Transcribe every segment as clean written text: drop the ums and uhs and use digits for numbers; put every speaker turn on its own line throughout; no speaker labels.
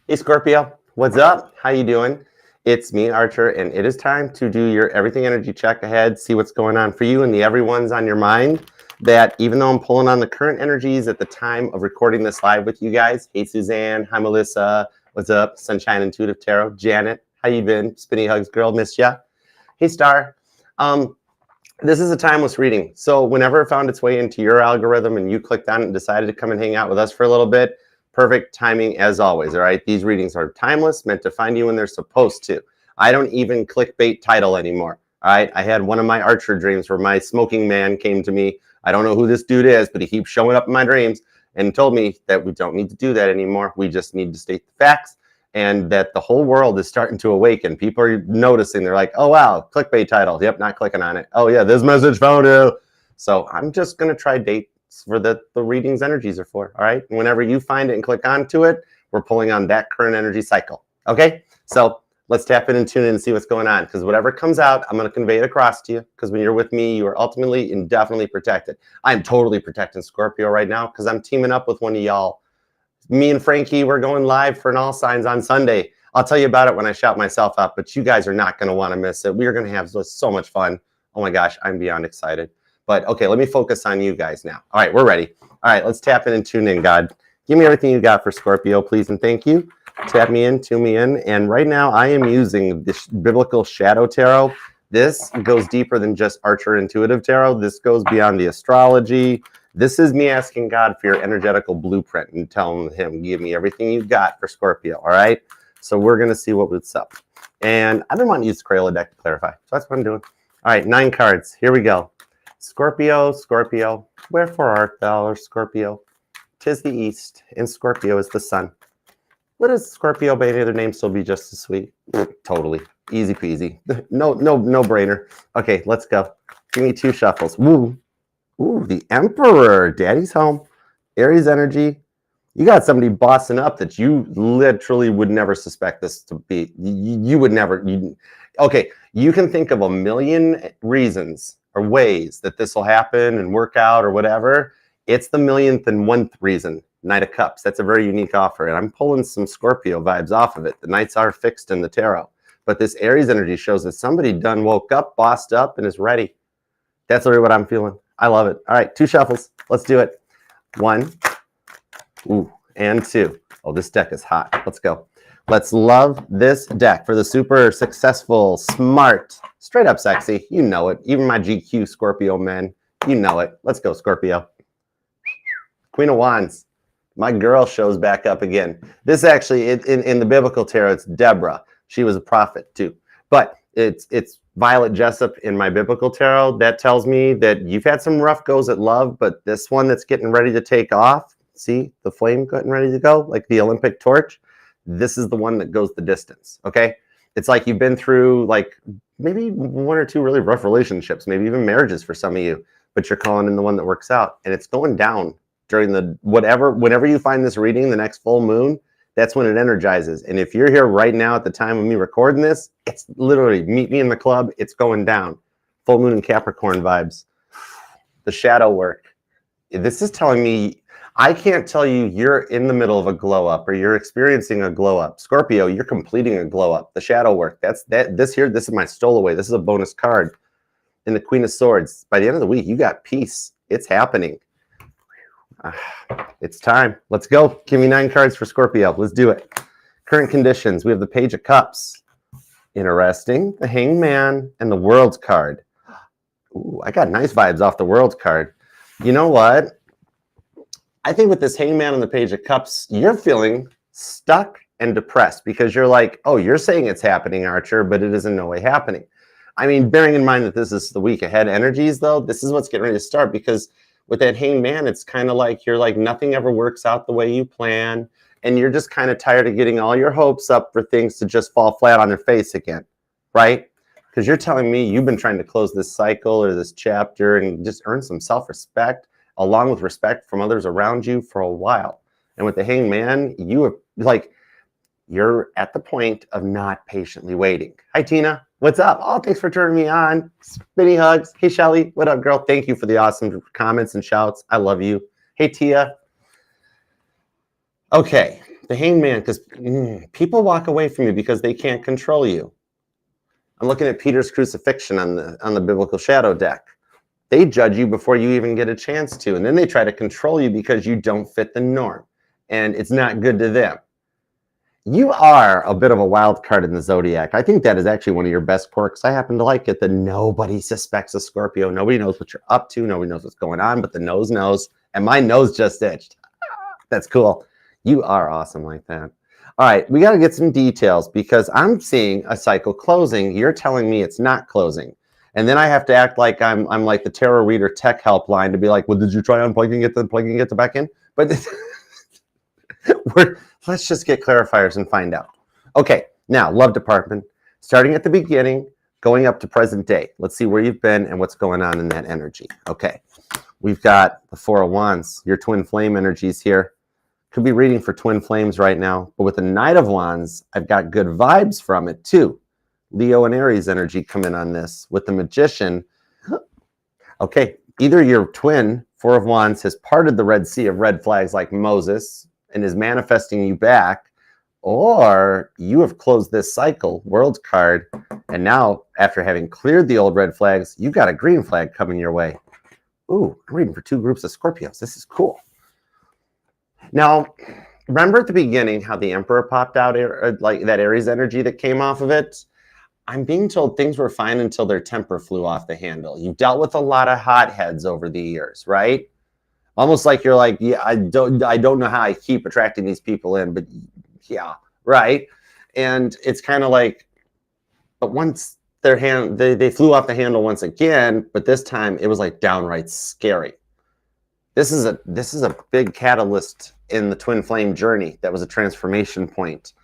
Hey Scorpio, what's up? How you doing? It's me, Archer, and it is time to do your everything energy check ahead, see what's going on for you and the everyone's on your mind. That even though I'm pulling on the current energies at the time of recording this live with you guys. Hey Suzanne, hi Melissa, what's up? Sunshine Intuitive Tarot, Janet, how you been? Spinny Hugs girl, missed ya. Hey Star. This is a timeless reading. So whenever it found its way into your algorithm and you clicked on it and decided to come and hang out with us for a little bit, perfect timing as always, all right? These readings are timeless, meant to find you when they're supposed to. I don't even clickbait title anymore, all right? I had one of my Archer dreams where my smoking man came to me. I don't know who this dude is, but he keeps showing up in my dreams and told me that we don't need to do that anymore. We just need to state the facts and that the whole world is starting to awaken. People are noticing. They're like, oh, wow, clickbait title. Yep, not clicking on it. Oh, yeah, this message found you. So I'm just going to try dates for the readings energies are for, all right? Whenever you find it and click onto it, we're pulling on that current energy cycle, okay? So let's tap in and tune in and see what's going on, because whatever comes out, I'm going to convey it across to you, because when you're with me, you are ultimately indefinitely protected. I'm totally protecting Scorpio right now because I'm teaming up with one of y'all. Me and Frankie, we're going live for an All Signs on Sunday. I'll tell you about it when I shout myself up, but you guys are not going to want to miss it. We are going to have so much fun. Oh my gosh, I'm beyond excited. But okay, let me focus on you guys now. All right, we're ready. All right, let's tap in and tune in, God. Give me everything you got for Scorpio, please, and thank you. Tap me in, tune me in. And right now, I am using this biblical shadow tarot. This goes deeper than just Archer Intuitive Tarot. This goes beyond the astrology. This is me asking God for your energetical blueprint and telling him, give me everything you've got for Scorpio, all right? So we're going to see what's up. And I've been wanting to use the Crayola deck to clarify. So that's what I'm doing. All right, 9 cards. Here we go. Scorpio, Scorpio, wherefore art thou, or Scorpio? 'Tis the east, and Scorpio is the sun. What is Scorpio by any other name still be just as sweet? Totally. Easy peasy. No brainer. Okay, let's go. Give me 2 shuffles. Woo. Ooh, the Emperor. Daddy's home. Aries energy. You got somebody bossing up that you literally would never suspect this to be. You would never. Okay, you can think of a million reasons or ways that this will happen and work out or whatever. It's the millionth and 1th reason. Knight of Cups. That's a very unique offer. And I'm pulling some Scorpio vibes off of it. The Knights are fixed in the tarot. But this Aries energy shows that somebody done woke up, bossed up, and is ready. That's literally what I'm feeling. I love it. All right, 2 shuffles. Let's do it. 1. Ooh, and 2. Oh, this deck is hot. Let's go. Let's love this deck for the super successful, smart, straight up sexy. You know it. Even my GQ Scorpio men, you know it. Let's go, Scorpio. Queen of Wands. My girl shows back up again. This actually, in the biblical tarot, it's Deborah. She was a prophet too. But it's Violet Jessup in my biblical tarot. That tells me that you've had some rough goes at love, but this one that's getting ready to take off, see the flame getting ready to go, like the Olympic torch, this is the one that goes the distance, okay? It's like you've been through like maybe 1 or 2 really rough relationships, maybe even marriages for some of you, but you're calling in the one that works out, and it's going down during the whenever you find this reading, the next full moon, that's when it energizes. And if you're here right now at the time of me recording this, it's literally meet me in the club. It's going down. Full moon and Capricorn vibes. The shadow work. This is telling me, I can't tell you you're in the middle of a glow up or you're experiencing a glow up. Scorpio, you're completing a glow up. The shadow work. This is my stowaway. This is a bonus card. In the Queen of Swords. By the end of the week, you got peace. It's happening. It's time. Let's go. Give me 9 cards for Scorpio. Let's do it. Current conditions. We have the Page of Cups. Interesting. The Hangman and the World card. Ooh, I got nice vibes off the World card. You know what? I think with this Hangman and the Page of Cups, you're feeling stuck and depressed because you're like, oh, you're saying it's happening, Archer, but it is in no way happening. I mean, bearing in mind that this is the week ahead energies, though, this is what's getting ready to start because with that Hangman, it's kind of like you're like nothing ever works out the way you plan, and you're just kind of tired of getting all your hopes up for things to just fall flat on their face again, right? Because you're telling me you've been trying to close this cycle or this chapter and just earn some self-respect along with respect from others around you for a while. And with the Hangman, you're at the point of not patiently waiting. Hi, Tina. What's up? Oh, thanks for turning me on. Spinny hugs. Hey, Shelly. What up, girl? Thank you for the awesome comments and shouts. I love you. Hey, Tia. Okay, The Hangman, because people walk away from you because they can't control you. I'm looking at Peter's crucifixion on the biblical shadow deck. They judge you before you even get a chance to, and then they try to control you because you don't fit the norm, and it's not good to them. You are a bit of a wild card in the Zodiac. I think that is actually one of your best quirks. I happen to like it that nobody suspects a Scorpio. Nobody knows what you're up to. Nobody knows what's going on, but the nose knows, and my nose just itched. That's cool. You are awesome like that. All right, we got to get some details because I'm seeing a cycle closing. You're telling me it's not closing. And then I have to act like I'm like the tarot reader tech helpline to be like, well, did you try unplugging it, then plugging it back in? But let's just get clarifiers and find out. Okay, now love department, starting at the beginning, going up to present day. Let's see where you've been and what's going on in that energy. Okay, we've got the Four of Wands, your twin flame energies here. Could be reading for twin flames right now, but with the Knight of Wands, I've got good vibes from it too. Leo and Aries energy come in on this. With the Magician, okay, either your twin, Four of Wands, has parted the Red Sea of red flags like Moses and is manifesting you back, or you have closed this cycle, World card, and now, after having cleared the old red flags, you got a green flag coming your way. Ooh, I'm reading for two groups of Scorpios. This is cool. Now, remember at the beginning how the Emperor popped out, like that Aries energy that came off of it? I'm being told things were fine until their temper flew off the handle. You've dealt with a lot of hotheads over the years, right? Almost like you're like, yeah, I don't know how I keep attracting these people in, but yeah, right? And it's kind of like, but once they flew off the handle once again, but this time it was like downright scary. This is a big catalyst in the twin flame journey. That was a transformation point.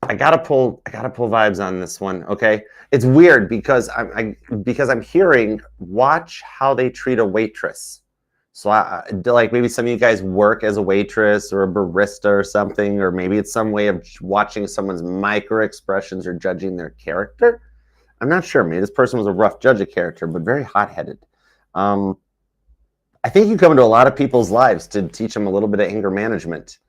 I gotta pull vibes on this one. Okay, it's weird because I'm hearing watch how they treat a waitress. So I like maybe some of you guys work as a waitress or a barista or something, or maybe it's some way of watching someone's micro expressions or judging their character. I'm not sure. Maybe this person was a rough judge of character, but very hot-headed. I think you come into a lot of people's lives to teach them a little bit of anger management.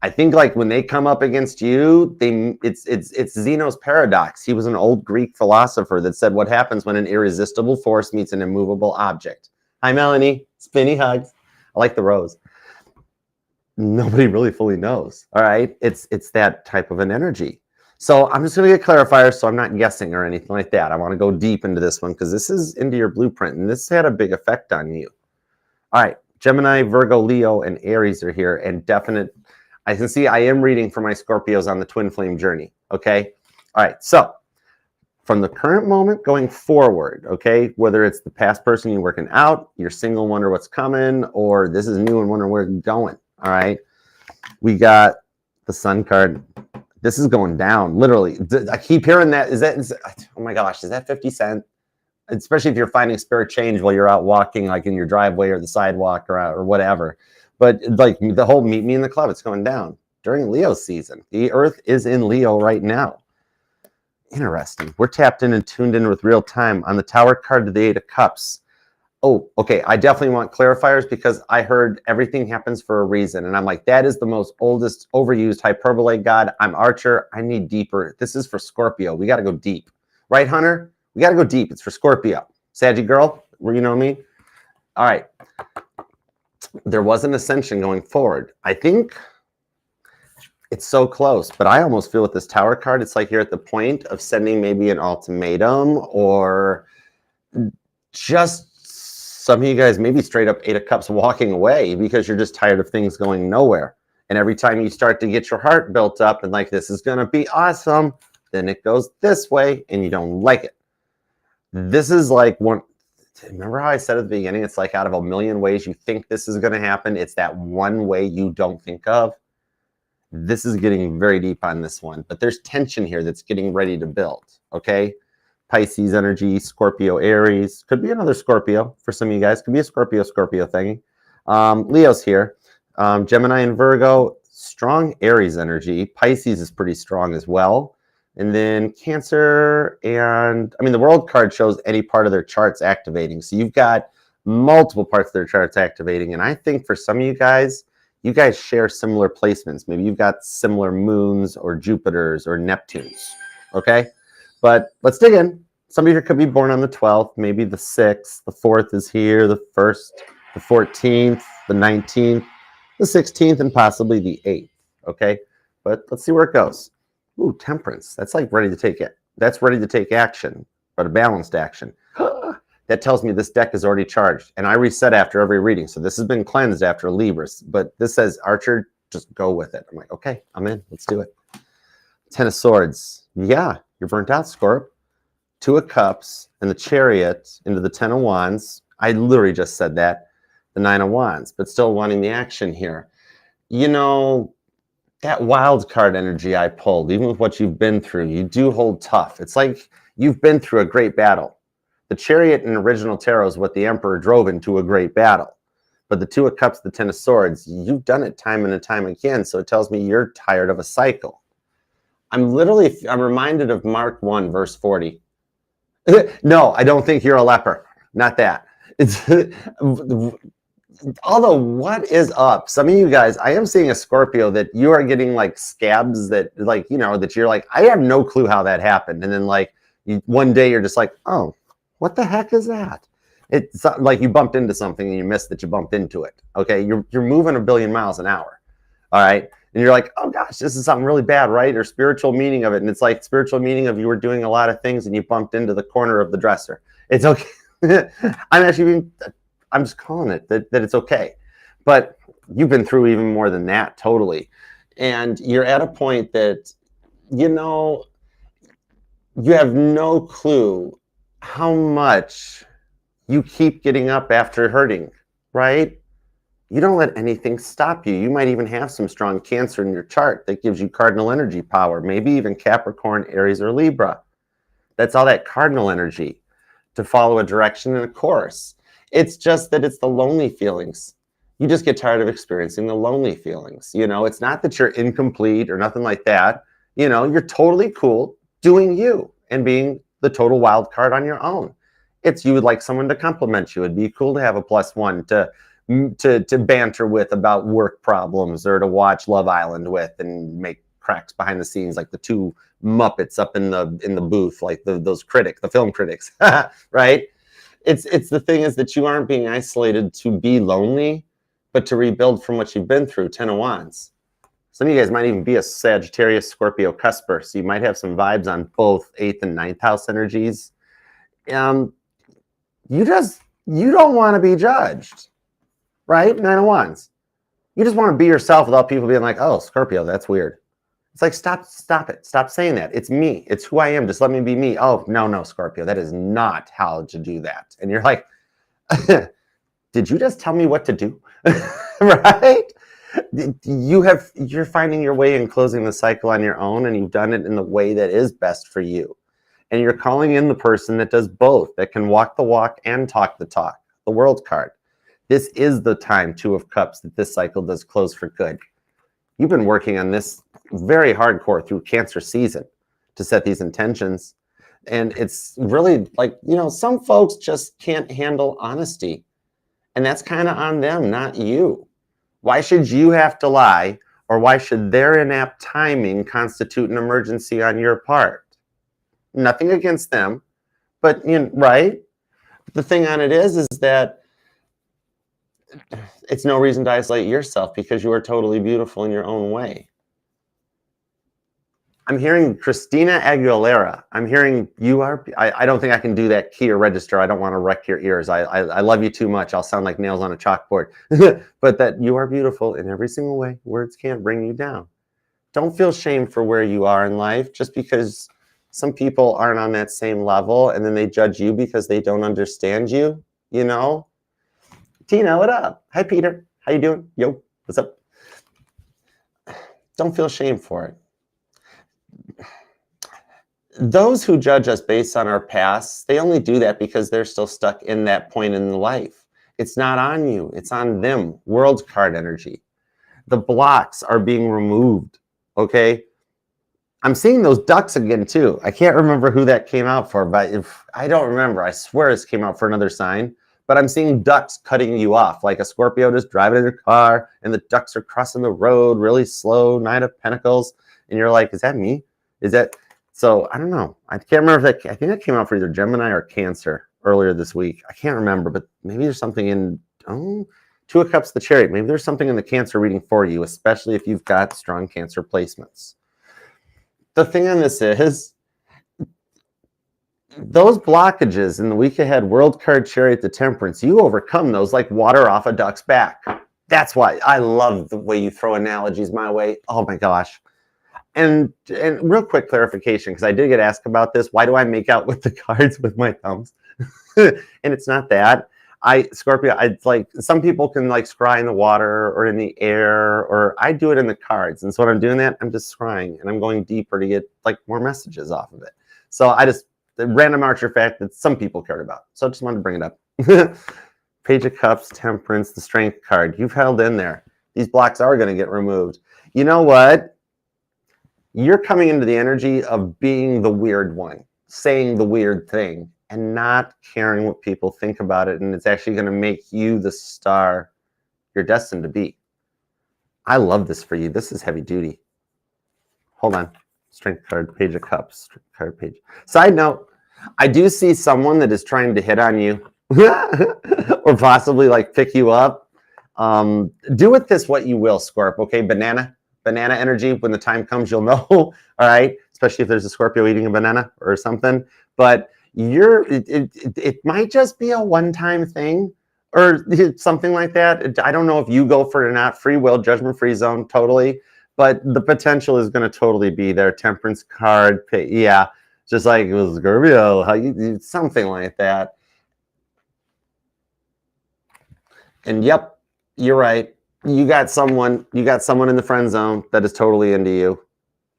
I think like when they come up against you, it's Zeno's paradox. He was an old Greek philosopher that said what happens when an irresistible force meets an immovable object. Hi, Melanie. Spinny hugs. I like the rose. Nobody really fully knows. All right. It's that type of an energy. So I'm just going to get clarifiers so I'm not guessing or anything like that. I want to go deep into this one because this is into your blueprint and this had a big effect on you. All right. Gemini, Virgo, Leo, and Aries are here, and definite. I can see I am reading for my Scorpios on the twin flame journey. Okay. All right. So from the current moment going forward, okay, whether it's the past person you're working out, you're single, wonder what's coming, or this is new and wonder where it's going. All right. We got the Sun card. This is going down. Literally. I keep hearing that. Oh my gosh, is that 50 cents? Especially if you're finding spare change while you're out walking, like in your driveway or the sidewalk or whatever. But like the whole meet me in the club, it's going down during Leo season. The Earth is in Leo right now. Interesting. We're tapped in and tuned in with real time. On the Tower card to the Eight of Cups. Oh, okay. I definitely want clarifiers because I heard everything happens for a reason. And I'm like, that is the most oldest overused hyperbole god. I'm Archer. I need deeper. This is for Scorpio. We got to go deep. Right, Hunter? We got to go deep. It's for Scorpio. Saggy girl, you know me? All right. There was an ascension going forward. I think it's so close, but I almost feel with this Tower card, it's like you're at the point of sending maybe an ultimatum or just some of you guys maybe straight up Eight of Cups walking away because you're just tired of things going nowhere. And every time you start to get your heart built up and like, this is going to be awesome, then it goes this way and you don't like it. This is like one. Remember how I said at the beginning, it's like out of a million ways you think this is going to happen, it's that one way you don't think of. This is getting very deep on this one, but there's tension here that's getting ready to build, okay? Pisces energy, Scorpio, Aries. Could be another Scorpio for some of you guys. Could be a Scorpio thingy. Leo's here. Gemini and Virgo, strong Aries energy. Pisces is pretty strong as well. And then Cancer and, I mean, the World card shows any part of their charts activating. So you've got multiple parts of their charts activating. And I think for some of you guys, you guys share similar placements. Maybe you've got similar moons or Jupiters or Neptunes, okay? But let's dig in. Somebody here could be born on the 12th, maybe the 6th, the 4th is here, the 1st, the 14th, the 19th, the 16th, and possibly the 8th, okay? But let's see where it goes. Ooh, Temperance. That's like ready to take it. That's ready to take action, but a balanced action. That tells me this deck is already charged, and I reset after every reading. So this has been cleansed after Libras, but this says, Archer, just go with it. I'm like, okay, I'm in. Let's do it. 10 of Swords. Yeah, you're burnt out, Scorp. 2 of Cups and the Chariot into the 10 of Wands. I literally just said that. The 9 of Wands, but still wanting the action here. You know, that wild card energy I pulled, even with what you've been through, you do hold tough. It's like you've been through a great battle. The Chariot in original tarot is what the Emperor drove into a great battle. But the 2 of Cups, the 10 of Swords, you've done it time and time again. So it tells me you're tired of a cycle. I'm reminded of Mark 1, verse 40. No, I don't think you're a leper. Not that. It's although, what is up? Some of you guys, I am seeing a Scorpio that you are getting like scabs that, like, you know, that you're like, I have no clue how that happened. And then like one day you're just like, oh, what the heck is that? It's like you bumped into something and you missed that you bumped into it. Okay, you're moving 1 billion miles an hour. All right, and you're like, oh gosh, this is something really bad, right? Or spiritual meaning of it, and it's like spiritual meaning of you were doing a lot of things and you bumped into the corner of the dresser. It's okay. I'm just calling it that it's okay. But you've been through even more than that, totally. And you're at a point that, you know, you have no clue how much you keep getting up after hurting, right? You don't let anything stop you. You might even have some strong Cancer in your chart that gives you cardinal energy power, maybe even Capricorn, Aries, or Libra. That's all that cardinal energy to follow a direction and a course. It's just that it's the lonely feelings. You just get tired of experiencing the lonely feelings. You know, it's not that you're incomplete or nothing like that. You know, you're totally cool doing you and being the total wild card on your own. It's you would like someone to compliment you. It'd be cool to have a +1 to banter with about work problems, or to watch Love Island with and make cracks behind the scenes, like the 2 Muppets up in the booth, like those critics, the film critics, right? It's the thing is that you aren't being isolated to be lonely, but to rebuild from what you've been through. 10 of Wands. Some of you guys might even be a Sagittarius, Scorpio cusper, so you might have some vibes on both 8th and 9th house energies. You don't want to be judged, right? 9 of Wands. You just want to be yourself without people being like, oh, Scorpio, that's weird. It's like, stop it. Stop saying that. It's me. It's who I am. Just let me be me. Oh, no, Scorpio, that is not how to do that. And you're like, did you just tell me what to do? Right? You're finding your way and closing the cycle on your own, and you've done it in the way that is best for you. And you're calling in the person that does both, that can walk the walk and talk the talk, the World card. This is the time, 2 of Cups, that this cycle does close for good. You've been working on this very hardcore through Cancer season to set these intentions. And it's really like, you know, some folks just can't handle honesty. And that's kind of on them, not you. Why should you have to lie, or why should their inapt timing constitute an emergency on your part? Nothing against them, but, you know, right? The thing on it is that it's no reason to isolate yourself, because you are totally beautiful in your own way. I'm hearing Christina Aguilera. I'm hearing you are. I don't think I can do that key or register. I don't want to wreck your ears. I love you too much. I'll sound like nails on a chalkboard. But that you are beautiful in every single way. Words can't bring you down. Don't feel shame for where you are in life, just because some people aren't on that same level and then they judge you because they don't understand you, you know? Tina, what up? Hi, Peter. How you doing? Yo, what's up? Don't feel shame for it. Those who judge us based on our past, they only do that because they're still stuck in that point in life. It's not on you. It's on them. World card energy. The blocks are being removed, okay? I'm seeing those ducks again, too. I can't remember who that came out for, but if I don't remember, I swear this came out for another sign. but I'm seeing ducks cutting you off, like a Scorpio just driving in their car and the ducks are crossing the road really slow, Knight of Pentacles. And you're like, is that me? Is that? So I don't know. I can't remember if that, I think that came out for either Gemini or Cancer earlier this week. I can't remember, but maybe there's something in, Two of Cups, the Chariot. Maybe there's something in the Cancer reading for you, especially if you've got strong Cancer placements. The thing on this is, those blockages in the week ahead, World card, Chariot, the Temperance, you overcome those like water off a duck's back. That's why I love the way you throw analogies my way. Oh my gosh. And real quick clarification, because I did get asked about this. Why do I make out with the cards with my thumbs? And it's not that. Scorpio, it's like some people can like scry in the water or in the air, or I do it in the cards. And so when I'm doing that, I'm just scrying and I'm going deeper to get like more messages off of it. So the random Archer fact that some people cared about. So I just wanted to bring it up. Page of Cups, Temperance, the Strength card. You've held in there. These blocks are going to get removed. You know what? You're coming into the energy of being the weird one, saying the weird thing, and not caring what people think about it. And it's actually going to make you the star you're destined to be. I love this for you. This is heavy duty. Hold on. Strength card, Page of Cups, Strength card, Page. Side note, I do see someone that is trying to hit on you or possibly like pick you up. Do with this what you will, Scorp. Okay, banana energy. When the time comes, you'll know. All right, especially if there's a Scorpio eating a banana or something. But it might just be a one-time thing or something like that. I don't know if you go for it or not. Free will, judgment-free zone, totally. But the potential is going to totally be there. Temperance card, yeah, just like it was Scorpio, something like that. And yep, you're right. You got someone in the friend zone that is totally into you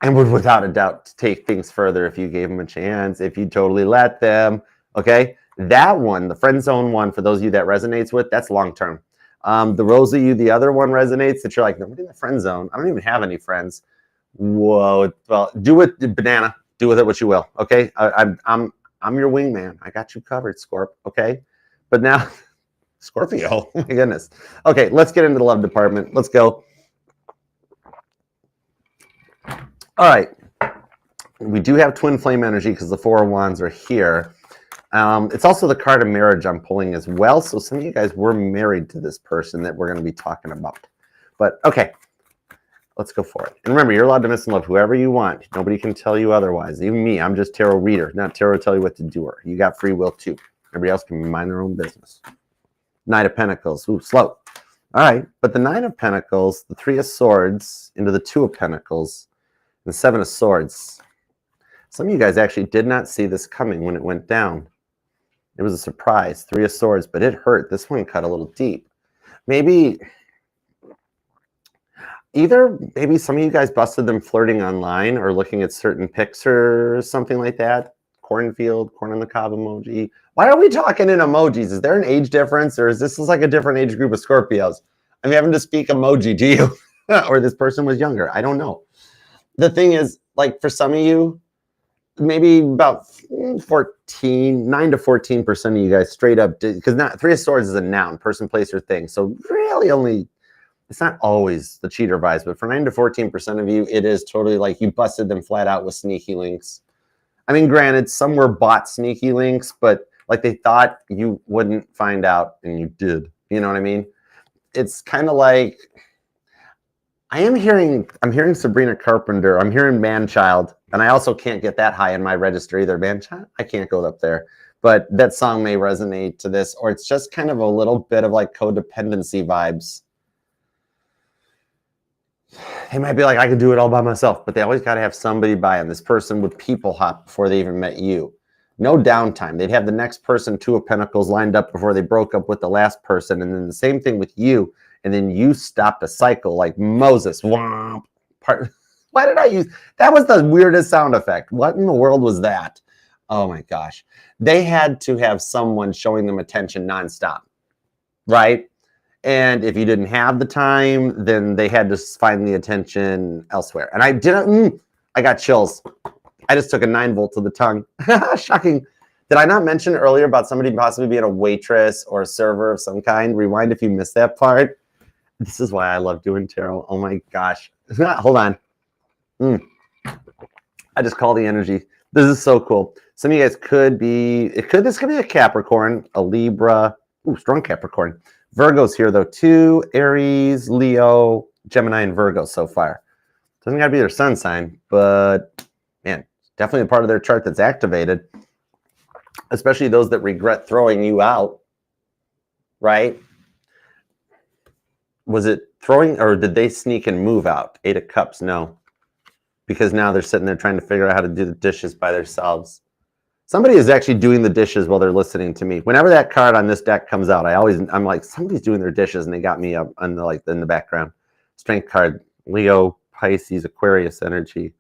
and would without a doubt take things further if you gave them a chance, if you totally let them. Okay, that one, the friend zone one, for those of you that resonates with, that's long term. The Rose of You, the other one resonates that you're like, nobody in the friend zone. I don't even have any friends. Whoa. Well, do with banana. Do with it what you will. Okay. I'm your wingman. I got you covered, Scorp. Okay. But now, Scorpio. Oh my goodness. Okay. Let's get into the love department. Let's go. All right. We do have twin flame energy because the Four of Wands are here. It's also the card of marriage I'm pulling as well. So some of you guys were married to this person that we're going to be talking about. But okay, let's go for it. And remember, you're allowed to miss and love whoever you want. Nobody can tell you otherwise. Even me, I'm just tarot reader, not tarot tell you what to do. You got free will too. Everybody else can mind their own business. Knight of Pentacles. Ooh, slow. All right, but the Nine of Pentacles, the Three of Swords into the Two of Pentacles, and the Seven of Swords. Some of you guys actually did not see this coming when it went down. It was a surprise, Three of Swords, but it hurt. This one cut a little deep. Maybe some of you guys busted them flirting online or looking at certain pics or something like that. Cornfield, corn on the cob emoji. Why are we talking in emojis? Is there an age difference, or is this like a different age group of Scorpios? I'm having to speak emoji to you, or this person was younger. I don't know. The thing is, like for some of you, maybe about 9 to 14% of you guys straight up did, because Three of Swords is a noun, person, place, or thing. So really it's not always the cheater vibes, but for 9 to 14% of you, it is totally like you busted them flat out with sneaky links. I mean, granted, some were bought sneaky links, but like they thought you wouldn't find out and you did. You know what I mean? It's kind of like, I'm hearing Sabrina Carpenter, I'm hearing Man-Child, and I also can't get that high in my register either. Man-Child, I can't go up there. But that song may resonate to this, or it's just kind of a little bit of like codependency vibes. They might be like, I can do it all by myself, but they always got to have somebody by them. This person would people hop before they even met you. No downtime. They'd have the next person, Two of Pentacles, lined up before they broke up with the last person. And then the same thing with you. And then you stopped a cycle like Moses. Why did I use? That was the weirdest sound effect. What in the world was that? Oh my gosh. They had to have someone showing them attention nonstop, right? And if you didn't have the time, then they had to find the attention elsewhere. And I got chills. I just took a 9 volt to the tongue. Shocking. Did I not mention earlier about somebody possibly being a waitress or a server of some kind? Rewind if you missed that part. This is why I love doing tarot. Oh my gosh. Hold on. I just call the energy. This is so cool. Some of you guys could be, this could be a Capricorn, a Libra. Ooh, strong Capricorn. Virgo's here though too. Aries, Leo, Gemini, and Virgo so far. Doesn't gotta be their sun sign, but man, definitely a part of their chart that's activated. Especially those that regret throwing you out, right? Was it throwing, or did they sneak and move out? 8 of Cups, no. Because now they're sitting there trying to figure out how to do the dishes by themselves. Somebody is actually doing the dishes while they're listening to me. Whenever that card on this deck comes out, I'm like, somebody's doing their dishes, and they got me up on the, in the background. Strength card, Leo, Pisces, Aquarius energy.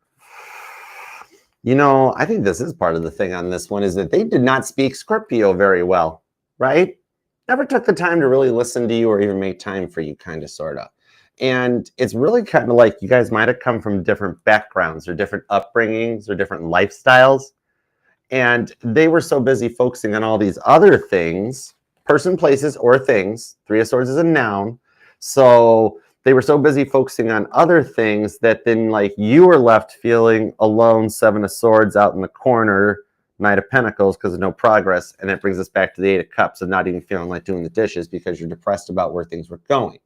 You know, I think this is part of the thing on this one, is that they did not speak Scorpio very well, right? Never took the time to really listen to you or even make time for you, kind of, sort of. And it's really kind of like you guys might have come from different backgrounds or different upbringings or different lifestyles. And they were so busy focusing on all these other things, person, places, or things. 3 of Swords is a noun. So they were so busy focusing on other things that then, like, you were left feeling alone, 7 of Swords out in the corner, Knight of Pentacles, because of no progress. And it brings us back to the 8 of Cups of not even feeling like doing the dishes because you're depressed about where things were going.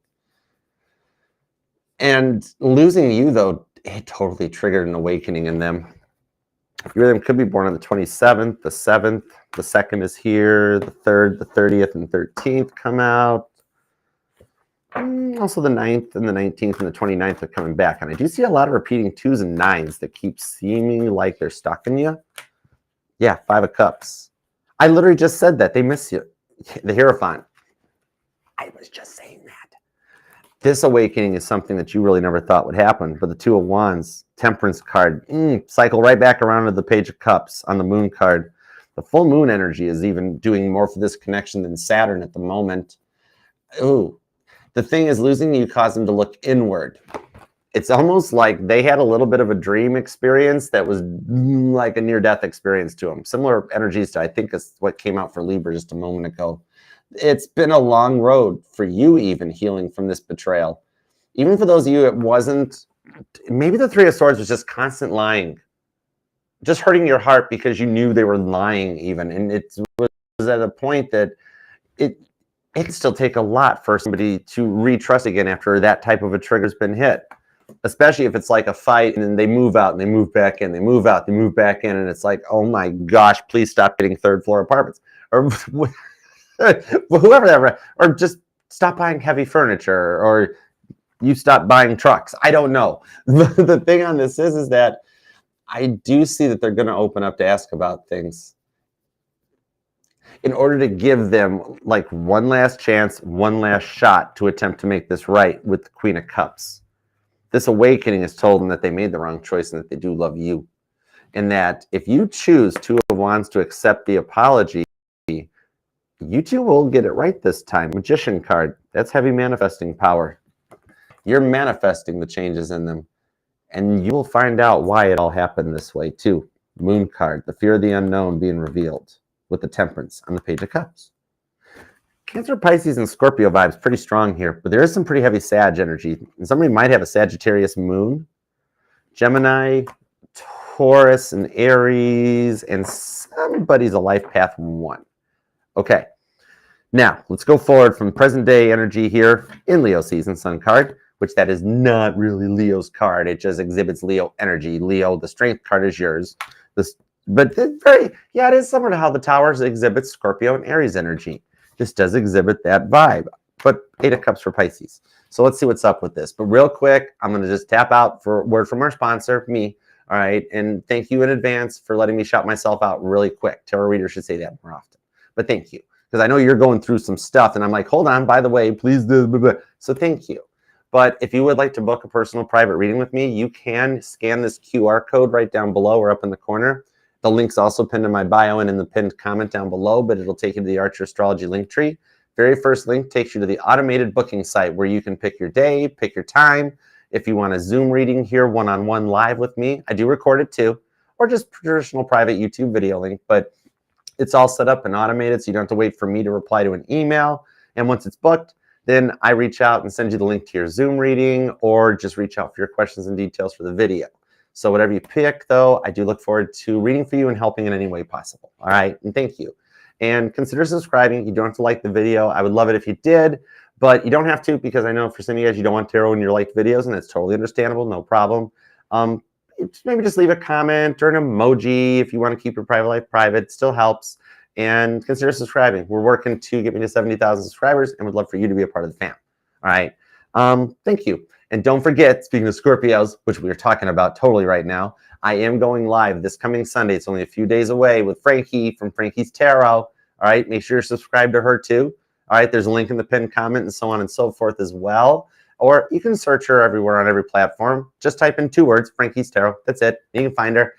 And losing you, though, it totally triggered an awakening in them. A few of them could be born on the 27th, the 7th, the 2nd is here, the 3rd, the 30th, and 13th come out. Also the 9th and the 19th and the 29th are coming back. And I do see a lot of repeating 2s and 9s that keep seeming like they're stuck in you. Yeah, 5 of Cups. I literally just said that. They miss you. The Hierophant. I was just saying that. This awakening is something that you really never thought would happen. But the 2 of Wands, Temperance card, cycle right back around to the Page of Cups on the Moon card. The full moon energy is even doing more for this connection than Saturn at the moment. Ooh. The thing is, losing you caused them to look inward. It's almost like they had a little bit of a dream experience that was like a near-death experience to them. Similar energies to, I think, is what came out for Libra just a moment ago. It's been a long road for you even healing from this betrayal. Even for those of you, it wasn't, maybe the 3 of Swords was just constant lying. Just hurting your heart because you knew they were lying even. And it was at a point that it can still take a lot for somebody to retrust again after that type of a trigger's been hit. Especially if it's like a fight and then they move out and they move back in, they move out, they move back in, and it's like, oh my gosh, please stop getting 3rd floor apartments. Or whoever that, or just stop buying heavy furniture, or you stop buying trucks. I don't know. The thing on this is that I do see that they're going to open up to ask about things in order to give them like one last chance, one last shot to attempt to make this right with the Queen of Cups. This awakening has told them that they made the wrong choice and that they do love you. And that if you choose 2 of Wands to accept the apology, you two will get it right this time. Magician card, that's heavy manifesting power. You're manifesting the changes in them. And you will find out why it all happened this way too. Moon card, the fear of the unknown being revealed with the Temperance on the Page of Cups. Cancer, Pisces, and Scorpio vibes pretty strong here, but there is some pretty heavy Sag energy. And somebody might have a Sagittarius moon, Gemini, Taurus, and Aries, and somebody's a life path 1. Okay, now let's go forward from present day energy here in Leo season sun card, which that is not really Leo's card. It just exhibits Leo energy. Leo, the strength card is yours. But it's very, yeah, it is similar to how the Towers exhibits Scorpio and Aries energy. This does exhibit that vibe, but 8 of Cups for Pisces. So let's see what's up with this. But real quick, I'm going to just tap out for a word from our sponsor, me. All right. And thank you in advance for letting me shout myself out really quick. Tarot readers should say that more often. But thank you. Because I know you're going through some stuff. And I'm like, hold on, by the way, please do. Blah, blah. So thank you. But if you would like to book a personal private reading with me, you can scan this QR code right down below or up in the corner. The link's also pinned in my bio and in the pinned comment down below, but it'll take you to the Archer Astrology link tree. Very first link takes you to the automated booking site where you can pick your day, pick your time. If you want a Zoom reading here, one-on-one live with me, I do record it too, or just traditional private YouTube video link. But It's all set up and automated, so you don't have to wait for me to reply to an email. And once it's booked, then I reach out and send you the link to your Zoom reading, or just reach out for your questions and details for the video. So whatever you pick, though, I do look forward to reading for you and helping in any way possible. All right, and thank you. And consider subscribing. You don't have to like the video. I would love it if you did, but you don't have to, because I know for some of you guys, you don't want tarot in your liked videos, and that's totally understandable. No problem. Maybe just leave a comment or an emoji if you want to keep your private life private. It still helps. And consider subscribing. We're working to get me to 70,000 subscribers, and would love for you to be a part of the fam. All right. Thank you. And don't forget, speaking of Scorpios, which we are talking about totally right now, I am going live this coming Sunday. It's only a few days away with Frankie from Frankie's Tarot. All right. Make sure you're subscribed to her too. All right. There's a link in the pinned comment and so on and so forth as well. Or you can search her everywhere on every platform. Just type in 2 words, Frankie's Tarot. That's it. You can find her.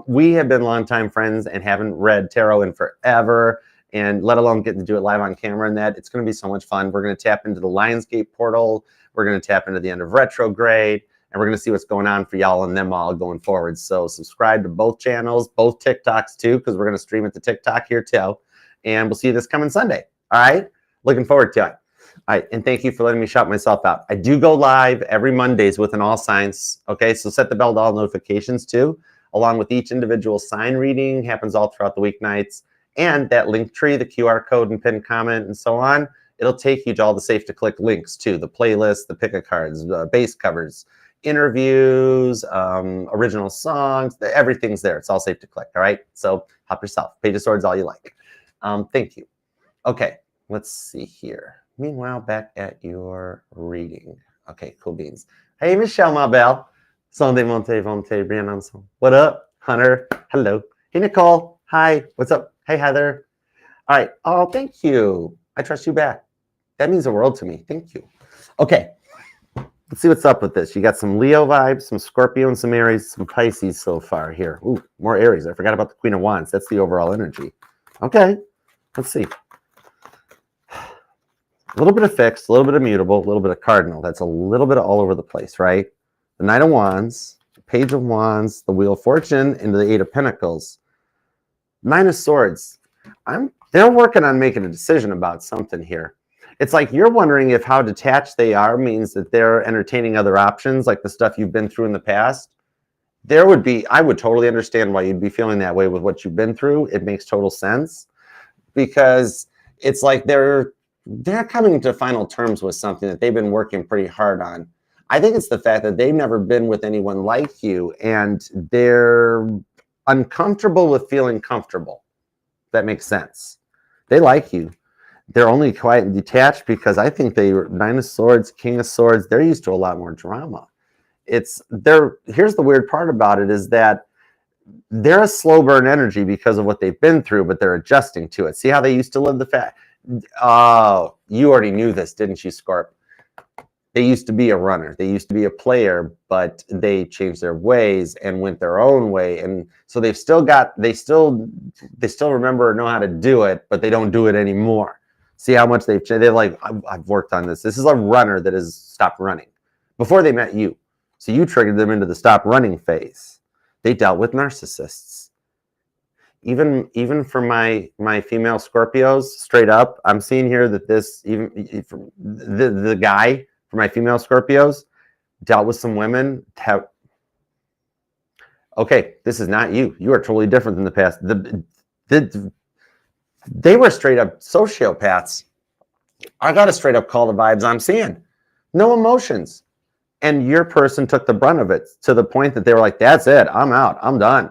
We have been longtime friends and haven't read tarot in forever, and let alone getting to do it live on camera and that. It's going to be so much fun. We're going to tap into the Lionsgate portal. We're going to tap into the end of retrograde, and we're going to see what's going on for y'all and them all going forward. So subscribe to both channels, both TikToks too, because we're going to stream it to TikTok here too. And we'll see you this coming Sunday. All right? Looking forward to it. All right, and thank you for letting me shout myself out. I do go live every Mondays with an all signs. Okay, so set the bell to all notifications too, along with each individual sign reading. Happens all throughout the weeknights. And that link tree, the QR code and pinned comment and so on, it'll take you to all the safe to click links too, the playlist, the pick-a-cards, base covers, interviews, original songs, everything's there. It's all safe to click, all right? So help yourself. Page of Swords, all you like. Thank you. Okay, let's see here. Meanwhile, back at your reading. Okay, cool beans. Hey, Michelle, ma belle. What up, Hunter? Hello. Hey, Nicole. Hi. What's up? Hey, Heather. All right. Oh, thank you. I trust you back. That means the world to me. Thank you. Okay. Let's see what's up with this. You got some Leo vibes, some Scorpio, and some Aries, some Pisces so far here. Ooh, more Aries. I forgot about the Queen of Wands. That's the overall energy. Okay. Let's see. A little bit of fixed, a little bit of mutable, a little bit of cardinal. That's a little bit of all over the place, right? The Knight of Wands, the Page of Wands, the Wheel of Fortune, into the Eight of Pentacles. 9 of Swords. They're working on making a decision about something here. It's like you're wondering if how detached they are means that they're entertaining other options, like the stuff you've been through in the past. I would totally understand why you'd be feeling that way with what you've been through. It makes total sense, because it's like they're coming to final terms with something that they've been working pretty hard on. I think it's the fact that they've never been with anyone like you, and they're uncomfortable with feeling comfortable. That makes sense. They like you. They're only quiet and detached because I think Nine of Swords, King of Swords, they're used to a lot more drama. Here's the weird part about it is that they're a slow burn energy because of what they've been through, but they're adjusting to it. See how they used to live the fact. Oh, you already knew this, didn't you, Scorp? They used to be a runner. They used to be a player, but they changed their ways and went their own way. And so they still remember or know how to do it, but they don't do it anymore. See how much they've changed. They're like, I've worked on this. This is a runner that has stopped running before they met you. So you triggered them into the stop running phase. They dealt with narcissists. Even for my female Scorpios, straight up, I'm seeing here that the guy for my female Scorpios dealt with some women. Okay, this is not you. You are totally different than the past. They were straight up sociopaths. I got to straight up call the vibes I'm seeing. No emotions. And your person took the brunt of it to the point that they were like, that's it. I'm out. I'm done.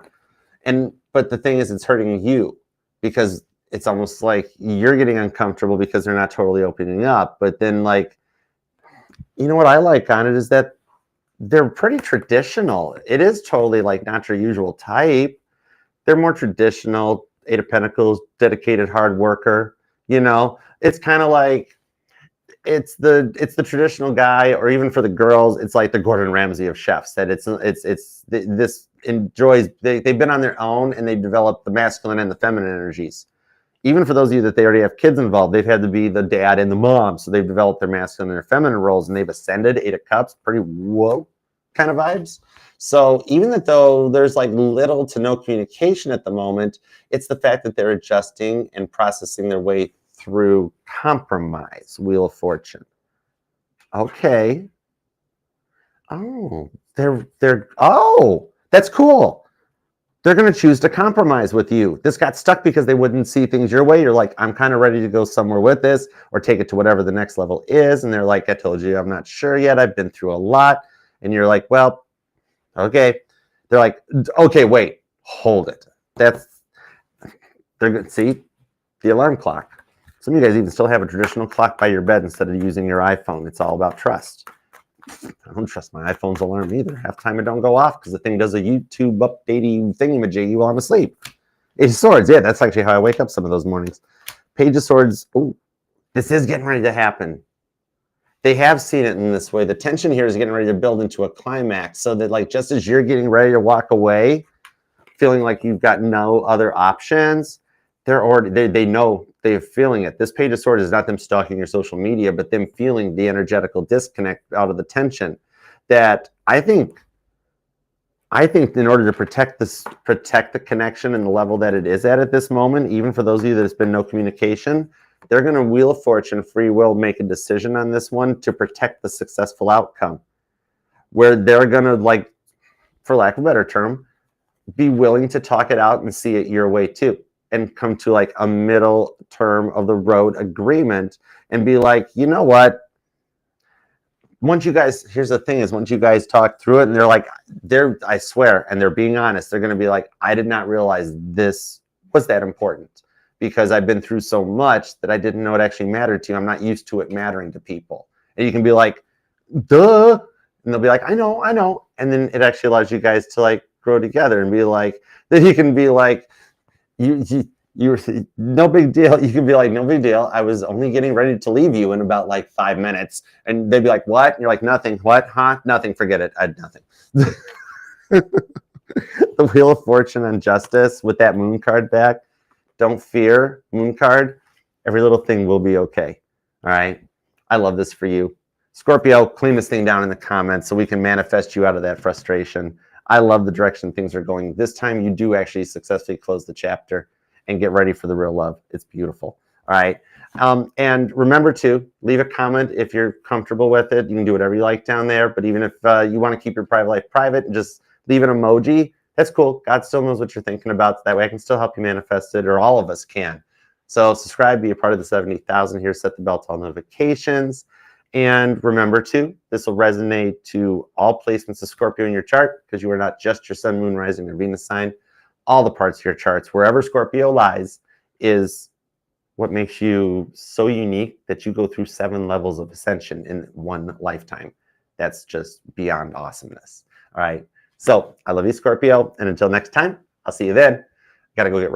But the thing is, it's hurting you because it's almost like you're getting uncomfortable because they're not totally opening up. But then, like, you know what I like on it is that they're pretty traditional. It is totally like not your usual type. They're more traditional. Eight of Pentacles, dedicated hard worker. You know, it's kind of like it's the traditional guy, or even for the girls, it's like the Gordon Ramsay of chefs. That they've been on their own and they've developed the masculine and the feminine energies. Even for those of you that they already have kids involved, they've had to be the dad and the mom. So they've developed their masculine and their feminine roles, and they've ascended. Eight of Cups, pretty whoa. kind of vibes. So even though there's like little to no communication at the moment, it's the fact that they're adjusting and processing their way through compromise. Wheel of Fortune. Okay. Oh, oh, that's cool. They're going to choose to compromise with you. This got stuck because they wouldn't see things your way. You're like, I'm kind of ready to go somewhere with this or take it to whatever the next level is. And they're like, I told you, I'm not sure yet. I've been through a lot. And you're like, well, okay. They're like, okay, wait, hold it. They're going to see the alarm clock. Some of you guys even still have a traditional clock by your bed instead of using your iPhone. It's all about trust. I don't trust my iPhone's alarm either. Half the time it don't go off because the thing does a YouTube updating thingamajiggy while I'm asleep. Page of Swords, yeah, that's actually how I wake up some of those mornings. Page of Swords, oh, this is getting ready to happen. They have seen it in this way. The tension here is getting ready to build into a climax so that like just as you're getting ready to walk away, feeling like you've got no other options, they know they're feeling it. This Page of Swords is not them stalking your social media, but them feeling the energetical disconnect out of the tension. That I think in order to protect the connection and the level that it is at this moment, even for those of you that there's been no communication, they're going to Wheel of Fortune, free will, make a decision on this one to protect the successful outcome, where they're going to, like, for lack of a better term, be willing to talk it out and see it your way too, and come to like a middle term of the road agreement and be like, you know what? Once you guys, here's the thing is, once you guys talk through it and they're like, I swear, and they're being honest, they're going to be like, I did not realize this was that important because I've been through so much that I didn't know it actually mattered to you. I'm not used to it mattering to people. And you can be like, duh. And they'll be like, I know. And then it actually allows you guys to like grow together and be like, then you can be like, you're no big deal. You can be like, no big deal. I was only getting ready to leave you in about like 5 minutes. And they'd be like, what? And you're like, nothing. What? Huh? Nothing. Forget it. I had nothing. The Wheel of Fortune and Justice with that moon card back. Don't fear, moon card. Every little thing will be okay. All right. I love this for you. Scorpio, clean this thing down in the comments so we can manifest you out of that frustration. I love the direction things are going. This time you do actually successfully close the chapter and get ready for the real love. It's beautiful. All right. And remember to leave a comment if you're comfortable with it. You can do whatever you like down there. But even if you want to keep your private life private and just leave an emoji, that's cool. God still knows what you're thinking about. That way I can still help you manifest it, or all of us can. So subscribe, be a part of the 70,000 here, set the bell to all notifications. And remember too, this will resonate to all placements of Scorpio in your chart, because you are not just your sun, moon, rising, or Venus sign. All the parts of your charts, wherever Scorpio lies, is what makes you so unique that you go through 7 levels of ascension in one lifetime. That's just beyond awesomeness. All right. So I love you, Scorpio. And until next time, I'll see you then. Got to go get ready.